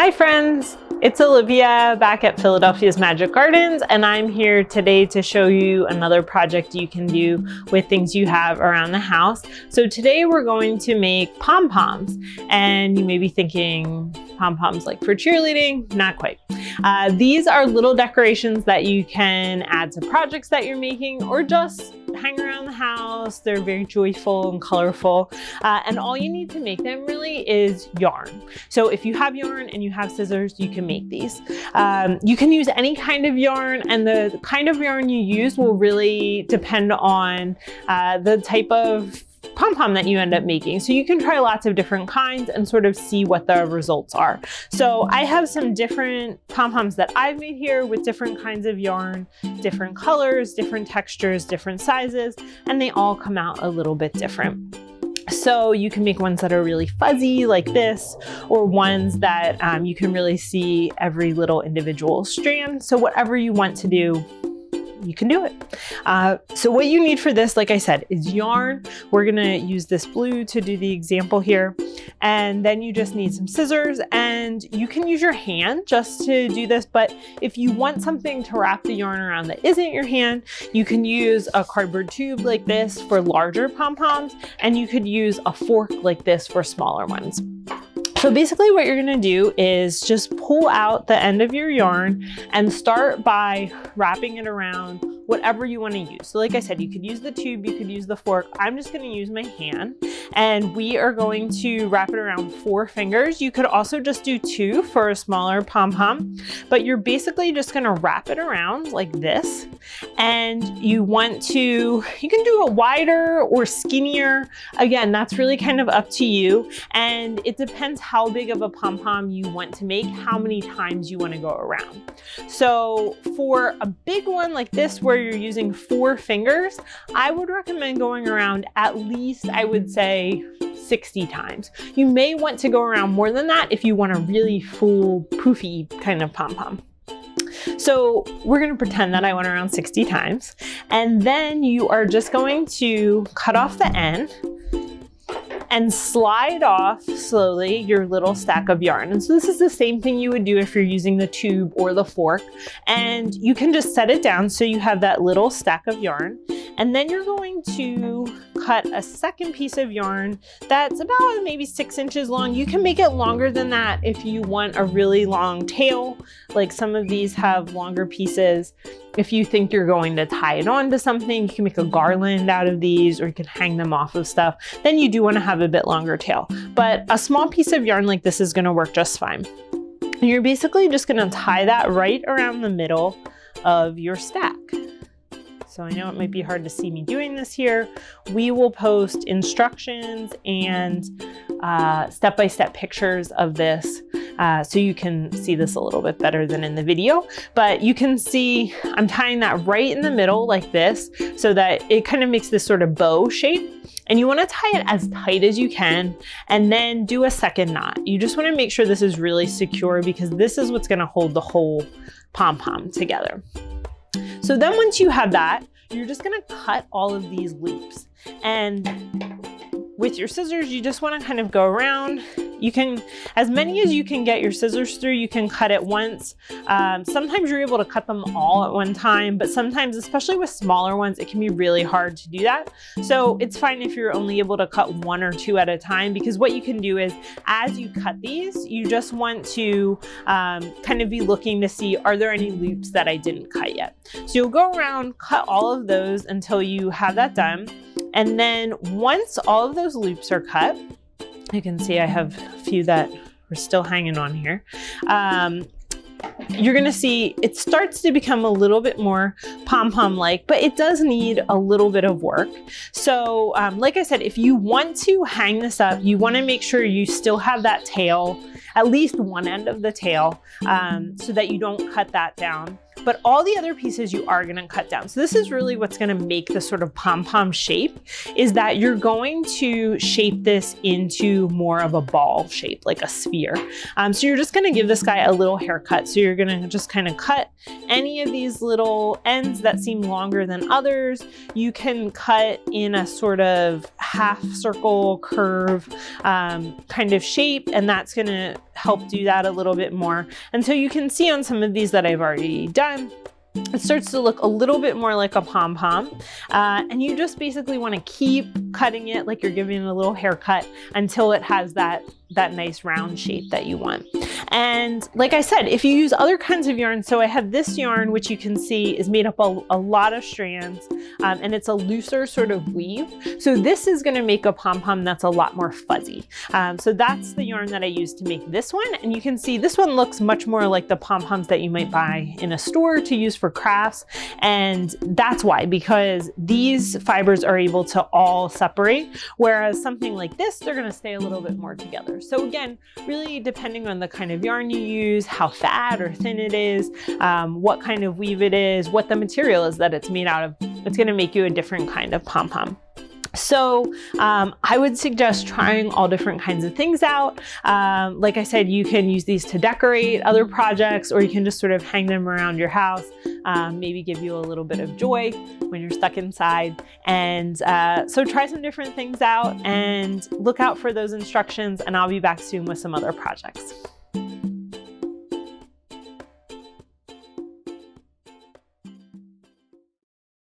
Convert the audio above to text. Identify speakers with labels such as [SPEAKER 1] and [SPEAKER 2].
[SPEAKER 1] Hi friends, it's Olivia back at Philadelphia's Magic Gardens, and I'm here today to show you another project you can do with things you have around the house. So today we're going to make pom-poms, and you may be thinking pom-poms like for cheerleading? Not quite. These are little decorations that you can add to projects that you're making or just hang around the house. They're very joyful and colorful, and all you need to make them really is yarn. So if you have yarn and you have scissors, you can make these. You can use any kind of yarn, and the kind of yarn you use will really depend on the type of pom-pom that you end up making. So you can try lots of different kinds and sort of see what the results are. So I have some different pom-poms that I've made here with different kinds of yarn, different colors, different textures, different sizes, and they all come out a little bit different. So you can make ones that are really fuzzy like this, or ones that you can really see every little individual strand. So whatever you want to do, you can do it. So what you need for this, like I said, is yarn. We're gonna use this blue to do the example here. And then you just need some scissors, and you can use your hand just to do this. But if you want something to wrap the yarn around that isn't your hand, you can use a cardboard tube like this for larger pom-poms, and you could use a fork like this for smaller ones. So basically what you're gonna do is just pull out the end of your yarn and start by wrapping it around whatever you wanna use. So like I said, you could use the tube, you could use the fork. I'm just gonna use my hand, and we are going to wrap it around 4 fingers. You could also just do 2 for a smaller pom-pom, but you're basically just gonna wrap it around like this. And you can do it wider or skinnier. Again, that's really kind of up to you. And it depends how big of a pom-pom you want to make, how many times you want to go around. So for a big one like this, where you're using 4 fingers, I would recommend going around at least, I would say, 60 times. You may want to go around more than that if you want a really full, poofy kind of pom-pom. So we're going to pretend that I went around 60 times, and then you are just going to cut off the end and slide off slowly your little stack of yarn. And so this is the same thing you would do if you're using the tube or the fork. And you can just set it down so you have that little stack of yarn. And then you're going to cut a second piece of yarn that's about maybe 6 inches long. You can make it longer than that if you want a really long tail. Like some of these have longer pieces. If you think you're going to tie it onto something, you can make a garland out of these, or you can hang them off of stuff. Then you do want to have a bit longer tail. But a small piece of yarn like this is going to work just fine. And you're basically just going to tie that right around the middle of your stack. So I know it might be hard to see me doing this here. We will post instructions and step-by-step pictures of this so you can see this a little bit better than in the video. But you can see I'm tying that right in the middle like this, so that it kind of makes this sort of bow shape. And you want to tie it as tight as you can, and then do a second knot. You just want to make sure this is really secure, because this is what's going to hold the whole pom-pom together. So then once you have that, you're just gonna cut all of these loops. And with your scissors, you just wanna kind of go around. You can, as many as you can get your scissors through, you can cut at once. Sometimes you're able to cut them all at one time, but sometimes, especially with smaller ones, it can be really hard to do that. So it's fine if you're only able to cut 1 or 2 at a time, because what you can do is, as you cut these, you just want to kind of be looking to see, are there any loops that I didn't cut yet? So you'll go around, cut all of those until you have that done. And then once all of those loops are cut, you can see I have a few that are still hanging on here. You're gonna see it starts to become a little bit more pom-pom-like, but it does need a little bit of work. So like I said, if you want to hang this up, you wanna make sure you still have that tail, at least one end of the tail, so that you don't cut that down. But all the other pieces you are gonna cut down. So this is really what's gonna make the sort of pom-pom shape, is that you're going to shape this into more of a ball shape, like a sphere. So you're just gonna give this guy a little haircut. So you're gonna just kind of cut any of these little ends that seem longer than others. You can cut in a sort of half circle curve kind of shape, and that's gonna help do that a little bit more. And so you can see on some of these that I've already done, it starts to look a little bit more like a pom-pom. And you just basically want to keep cutting it like you're giving it a little haircut until it has that nice round shape that you want. And like I said, if you use other kinds of yarn, so I have this yarn, which you can see is made up of a lot of strands, and it's a looser sort of weave. So this is going to make a pom-pom that's a lot more fuzzy. So that's the yarn that I used to make this one. And you can see this one looks much more like the pom-poms that you might buy in a store to use for crafts. And that's why, because these fibers are able to all separate, whereas something like this, they're going to stay a little bit more together. So again, really depending on the kind of yarn you use, how fat or thin it is, what kind of weave it is, what the material is that it's made out of, it's going to make you a different kind of pom-pom. So I would suggest trying all different kinds of things out. Like I said, you can use these to decorate other projects, or you can just sort of hang them around your house, maybe give you a little bit of joy when you're stuck inside. And so try some different things out and look out for those instructions, and I'll be back soon with some other projects.